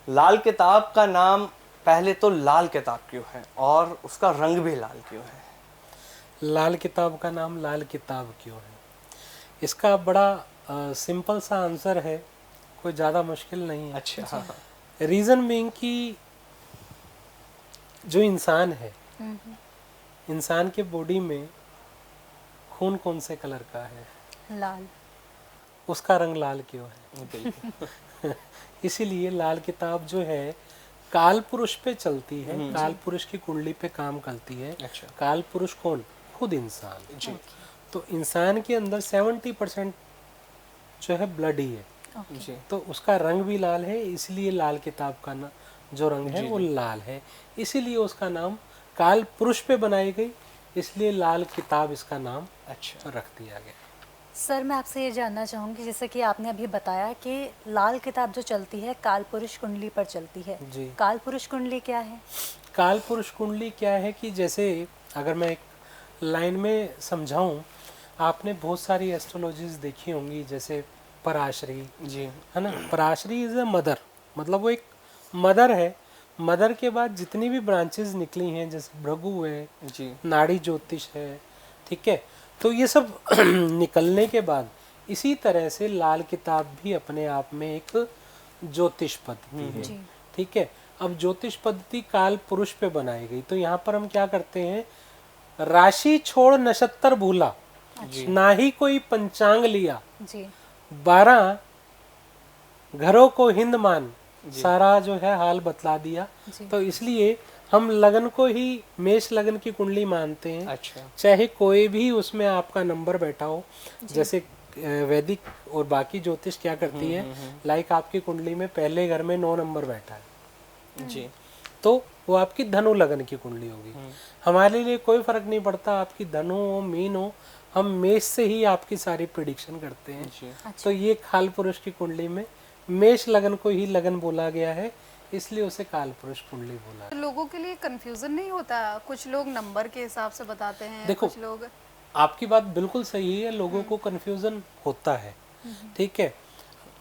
लाल किताब का नाम, पहले तो लाल किताब क्यों है और उसका रंग भी लाल क्यों है? लाल किताब का नाम लाल किताब क्यों है? इसका बड़ा सिंपल सा आंसर है, कोई ज़्यादा मुश्किल नहीं है। अच्छा, हाँ हाँ। रीज़न बीइंग कि जो इंसान है, इंसान के बॉडी में खून कौन से कलर का है? लाल। उसका रंग लाल क्यों है? बिल्कुल। इसीलिए लाल किताब जो है काल पुरुष पे चलती है, काल पुरुष की कुंडली पे काम करती है। अच्छा। काल पुरुष कौन? खुद इंसान। जी। तो इंसान के अंदर 70% जो है ब्लड ही है, जी। तो उसका रंग भी लाल है, इसलिए लाल किताब का ना जो रंग है वो लाल है। इसीलिए उसका नाम काल पुरुष पे बनाई गई, इसलिए लाल किताब इसका नाम अच्छा। रख दिया गया। सर मैं आपसे ये जानना चाहूँगी, जैसे कि आपने अभी बताया कि लाल किताब जो चलती है काल पुरुष कुंडली पर चलती है। जी। काल पुरुष कुंडली क्या है? काल पुरुष कुंडली क्या है कि जैसे अगर मैं एक लाइन में समझाऊं, आपने बहुत सारी एस्ट्रोलॉजीज देखी होंगी, जैसे पराशरी, जी। है ना। पराशरी इज अ मदर, मतलब वो एक मदर है। मदर के बाद जितनी भी ब्रांचेस निकली हैं, जैसे भृगु है, जी। नाड़ी ज्योतिष है, ठीक है, तो ये सब निकलने के बाद इसी तरह से लाल किताब भी अपने आप में एक ज्योतिष पद्धति है, जी। ठीक है। अब ज्योतिष पद्धति काल पुरुष पे बनाई गई, तो यहाँ पर हम क्या करते हैं, राशि छोड़ नक्षत्र भूला, ना ही कोई पंचांग लिया, जी। 12 घरों को हिंद मान, सारा जो है हाल बतला दिया। तो इसलिए हम लगन को ही मेष लगन की कुंडली मानते हैं। अच्छा। चाहे कोई भी उसमें आपका नंबर बैठा हो, जैसे वैदिक और बाकी ज्योतिष क्या करती है, लाइक आपकी कुंडली में पहले घर में 9 नंबर बैठा है जी, तो वो आपकी धनु लगन की कुंडली होगी। हमारे लिए कोई फर्क नहीं पड़ता आपकी धनु हो मीन हो, हम मेष से ही आपकी सारी प्रिडिक्शन करते हैं। जी। तो ये काल पुरुष की कुंडली में मेष लगन को ही लगन बोला गया है, इसलिए उसे काल पुरुष कुंडली बोला है। लोगों के लिए कंफ्यूजन नहीं होता? कुछ लोग नंबर के हिसाब से बताते हैं, देखो, कुछ लोग। आपकी बात बिल्कुल सही है, लोगों को कंफ्यूजन होता है, ठीक है।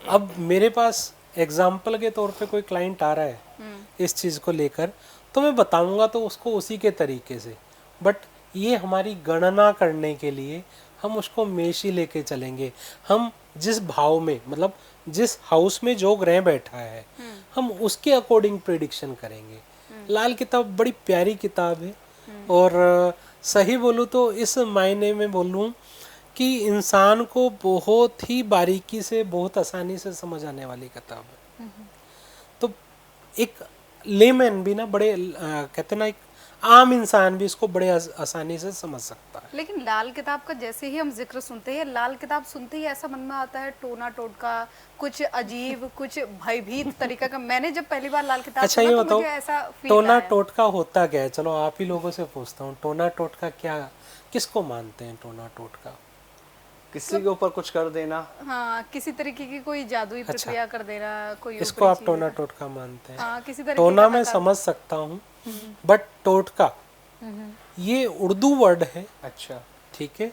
अब मेरे पास एग्जाम्पल के तौर पे कोई क्लाइंट आ रहा है इस चीज़ को लेकर, तो मैं बताऊंगा तो उसको उसी के तरीके से, बट ये हमारी गणना करने के लिए हम उसको मेष ही लेके चलेंगे। हम जिस भाव में, मतलब जिस हाउस में जो ग्रह बैठा है, हम उसके अकॉर्डिंग प्रिडिक्शन करेंगे। लाल किताब बड़ी प्यारी किताब है, और सही बोलूँ तो इस मायने में बोलूँ कि इंसान को बहुत ही बारीकी से, बहुत आसानी से समझ आने वाली किताब है। तो एक लेमैन भी ना, बड़े कहते ना, एक आम इंसान भी इसको बड़े आसानी से समझ सकता है। लेकिन लाल किताब का जैसे ही हम जिक्र सुनते हैं, लाल किताब सुनते ही ऐसा मन में आता है टोना टोटका, कुछ अजीब, कुछ भयभीत तरीका का। मैंने जब पहली बार लाल किताब अच्छा, सुना ये तो बताओ, मुझे ऐसा फील टोना आया। टोटका होता क्या है? चलो आप ही लोगों से पूछता हूँ, टोना टोटका क्या, किसको मानते हैं टोना टोटका? किसी के ऊपर कुछ कर देना। हाँ, किसी तरीके की कोई जादुई प्रक्रिया कर देना, कोई इसको ऊपरी आप चीज़। टोना टोटका मानते हैं? हाँ, किसी तरीके टोना का मैं समझ सकता हूँ, बट टोटका ये उर्दू वर्ड है, अच्छा। ठीक है।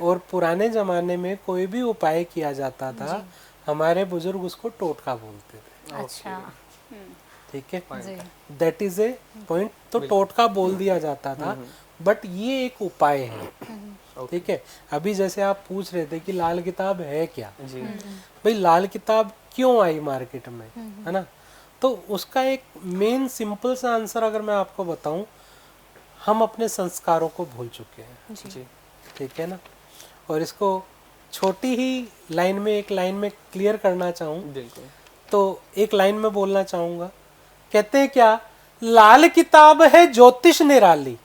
और पुराने जमाने में कोई भी उपाय किया जाता था, हमारे बुजुर्ग उसको टोटका बोलते थे, अच्छा। ठीक है। जी। That is a point. तो टोटका बोल दिया जाता था, बट ये एक उपाय है, ठीक है। अभी जैसे आप पूछ रहे थे कि लाल किताब है क्या, जी। भाई लाल किताब क्यों आई मार्केट में, है ना। तो उसका एक मेन सिंपल सा आंसर अगर मैं आपको बताऊं, हम अपने संस्कारों को भूल चुके हैं, जी। ठीक है ना। और इसको छोटी ही लाइन में, एक लाइन में क्लियर करना चाहूँ, बिल्कुल। तो एक लाइन में बोलना चाहूँगा, कहते हैं क्या, लाल किताब है ज्योतिष निराली,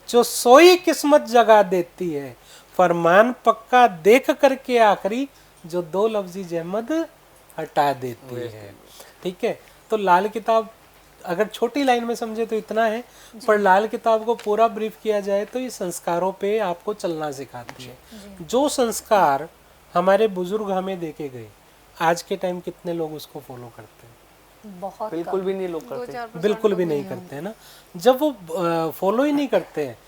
जो सोई किस्मत जगा देती है, फरमान पक्का देख करके आखिरी, जो 2 लफ्जी जहमत हटा देती है, ठीक है। तो लाल किताब अगर छोटी लाइन में समझे तो इतना है, पर लाल किताब को पूरा ब्रीफ किया जाए तो ये संस्कारों पे आपको चलना सिखाती है। जो संस्कार हमारे बुजुर्ग हमें देके गए, आज के टाइम कितने लोग उसको फॉलो करते हैं? बहुत बिल्कुल भी नहीं लोग करते, 2-4% बिल्कुल भी नहीं करते हैं ना। जब वो फॉलो ही नहीं करते हैं,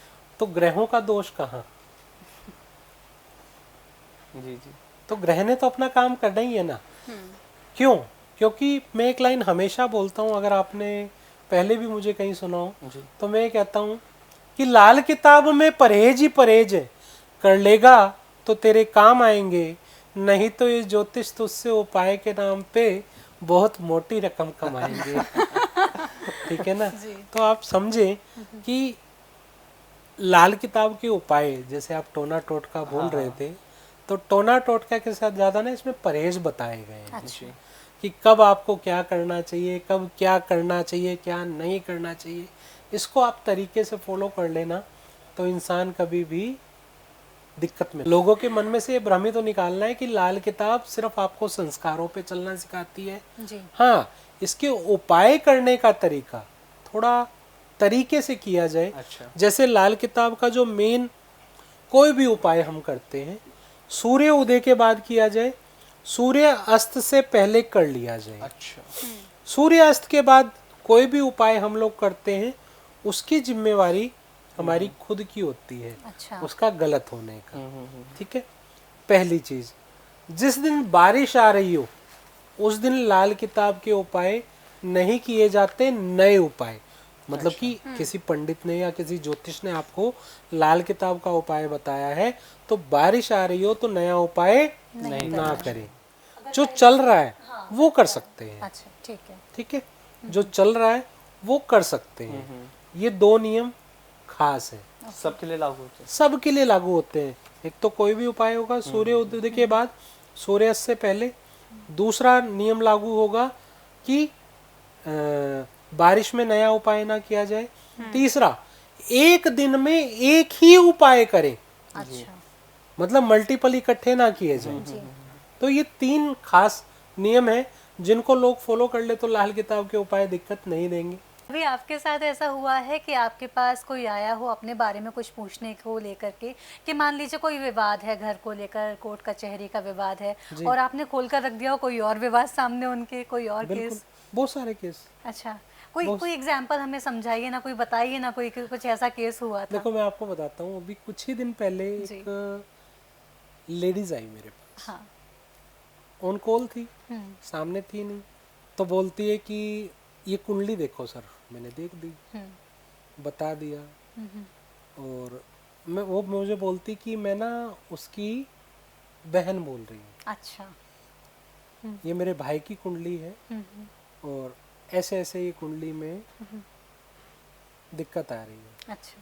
तो ग्रहों का दोष कहाँ? जी जी। तो ग्रह ने तो अपना काम करना ही है ना। क्यों? क्योंकि मैं एक लाइन हमेशा बोलता हूँ, अगर आपने पहले भी मुझे कहीं सुना हो, तो मैं कहता हूँ कि लाल किताब में परहेज ही परहेज है, कर लेगा तो तेरे काम आएंगे, नहीं तो ये ज्योतिष तुझसे उपाय के नाम पे बहुत मोटी रकम कमाएंगे। ठीक है ना? तो आप समझे कि लाल किताब के उपाय, जैसे आप टोना टोटका बोल रहे थे, तो टोना टोटका के साथ ज़्यादा ना इसमें परहेज बताए गए हैं। अच्छा। कि कब आपको क्या करना चाहिए, कब क्या करना चाहिए, क्या नहीं करना चाहिए, इसको आप तरीके से फॉलो कर लेना तो इंसान कभी भी दिक्कत में। लोगों के मन में से ये भ्रम तो निकालना है कि लाल किताब सिर्फ आपको संस्कारों पे चलना सिखाती है। जी। हाँ, इसके उपाय करने का तरीका थोड़ा तरीके से किया जाए। अच्छा। जैसे लाल किताब का जो मेन कोई भी उपाय हम करते हैं, सूर्य उदय के बाद किया जाए, सूर्य अस्त से पहले कर लिया जाए। अच्छा। सूर्य अस्त के बाद कोई भी उपाय हम लोग करते हैं, उसकी जिम्मेवारी हमारी खुद की होती है। अच्छा। उसका गलत होने का। ठीक है। पहली चीज, जिस दिन बारिश आ रही हो उस दिन लाल किताब के उपाय नहीं किए जाते, नए उपाय। मतलब कि किसी पंडित ने या किसी ज्योतिष ने आपको लाल किताब का उपाय बताया है, तो बारिश आ रही हो तो नया उपाय ना करें। जो चल रहा है वो कर सकते हैं। अच्छा, ठीक है। ठीक है, जो चल रहा है वो कर सकते हैं। ये दो नियम खास है, सबके लिए लागू होते हैं। सबके लिए लागू होते हैं। एक तो कोई भी उपाय होगा सूर्य उदय के बाद, सूर्यास्त से पहले। दूसरा नियम लागू होगा कि बारिश में नया उपाय ना किया जाए। तीसरा, एक दिन में एक ही उपाय करें, अच्छा। मतलब मल्टीपल इकट्ठे ना किए जाए। तो ये तीन खास नियम है, जिनको लोग फॉलो कर ले तो लाल किताब के उपाय दिक्कत नहीं देंगे। अभी आपके साथ ऐसा हुआ है कि आपके पास कोई आया हो अपने बारे में कुछ पूछने को लेकर के, कि मान लीजिए कोई विवाद है घर को लेकर, कोर्ट कचहरी का विवाद है, और आपने खोल कर रख दिया हो कोई और विवाद सामने उनके, कोई और बिल्कुल, केस? बहुत सारे केस। अच्छा, कोई एग्जांपल हमें समझाइए ना, कोई बताइए ना, कोई कुछ ऐसा केस हुआ था? देखो, मैं आपको बताता हूँ। अभी कुछ ही दिन पहले एक लेडीज आई मेरे पास। हाँ। ऑन कॉल थी, सामने थी नहीं, तो बोलती है कि ये कुंडली देखो सर। मैंने देख दी, बता दिया, और वो मुझे बोलती कि मैं ना उसकी बहन बोल रही हूँ। अच्छा। ये मेरे भाई की कुंडली है, और ऐसे ऐसे ये कुंडली में दिक्कत आ रही है। अच्छा।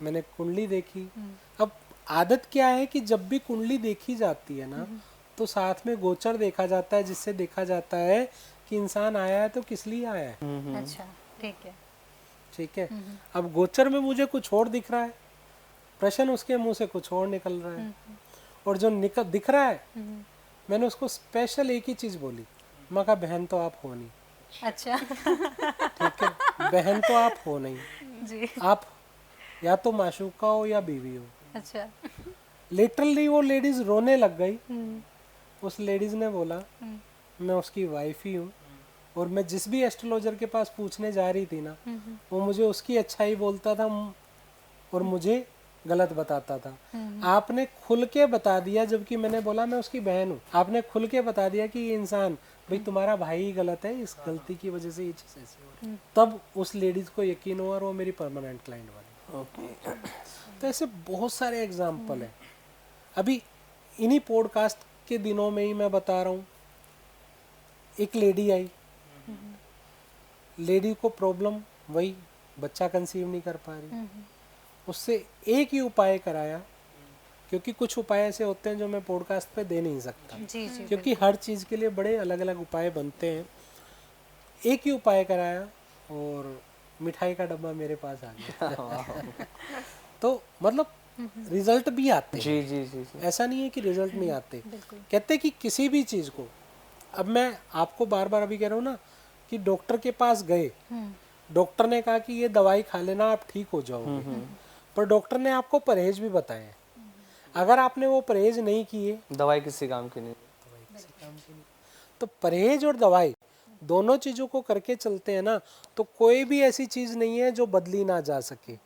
मैंने कुंडली देखी। अब आदत क्या है कि जब भी कुंडली देखी जाती है ना, तो साथ में गोचर देखा जाता है, जिससे देखा जाता है कि इंसान आया है तो किस लिए आया है। अच्छा, ठीक है। ठीक है। अब गोचर में मुझे कुछ और दिख रहा है, प्रश्न उसके मुंह से कुछ और निकल रहा है, और जो दिख रहा है, मैंने उसको स्पेशल एक ही चीज बोली, मैं कहा बहन तो आप हो नहीं। अच्छा। ठीक है, बहन तो आप हो नहीं, जी। आप या तो माशूका हो या बीवी हो। अच्छा। लिटरली वो लेडीज रोने लग गई। उस लेडीज ने बोला मैं उसकी वाइफ ही हूँ, और मैं जिस भी एस्ट्रोलॉजर के पास पूछने जा रही थी ना, वो मुझे उसकी अच्छाई बोलता था और मुझे गलत बताता था। आपने खुल के बता दिया, जबकि मैंने बोला मैं उसकी बहन हूँ। आपने खुल के बता दिया कि ये इंसान, भाई तुम्हारा भाई ही गलत है, इस गलती की वजह से ये चीज ऐसी हो रही है। तब उस लेडीज को यकीन हुआ और वो मेरी परमानेंट क्लाइंट बनी। ओके। तो ऐसे बहुत सारे एग्जाम्पल है। अभी इन्हीं पॉडकास्ट के दिनों में ही मैं बता रहा हूँ, एक लेडी आई, लेडी को प्रॉब्लम वही, बच्चा कंसीव नहीं कर पा रही। उससे एक ही उपाय कराया, क्योंकि कुछ उपाय ऐसे होते हैं जो मैं पॉडकास्ट पे दे नहीं सकता, जी जी। क्योंकि हर चीज़ के लिए बड़े अलग अलग उपाय बनते हैं। एक ही उपाय कराया और मिठाई का डब्बा मेरे पास आ गया। तो मतलब रिजल्ट भी आते हैं। जी जी जी जी। ऐसा नहीं है कि रिजल्ट नहीं आते। कहते कि किसी भी चीज़ को, अब मैं आपको बार बार अभी कह रहा हूँ ना कि डॉक्टर के पास गए, डॉक्टर ने कहा कि ये दवाई खा लेना आप ठीक हो जाओगे, पर डॉक्टर ने आपको परहेज भी बताया। अगर आपने वो परहेज नहीं किए, दवाई किसी काम की नहीं। तो परहेज और दवाई दोनों चीज़ों को करके चलते हैं ना, तो कोई भी ऐसी चीज़ नहीं है जो बदली ना जा सके।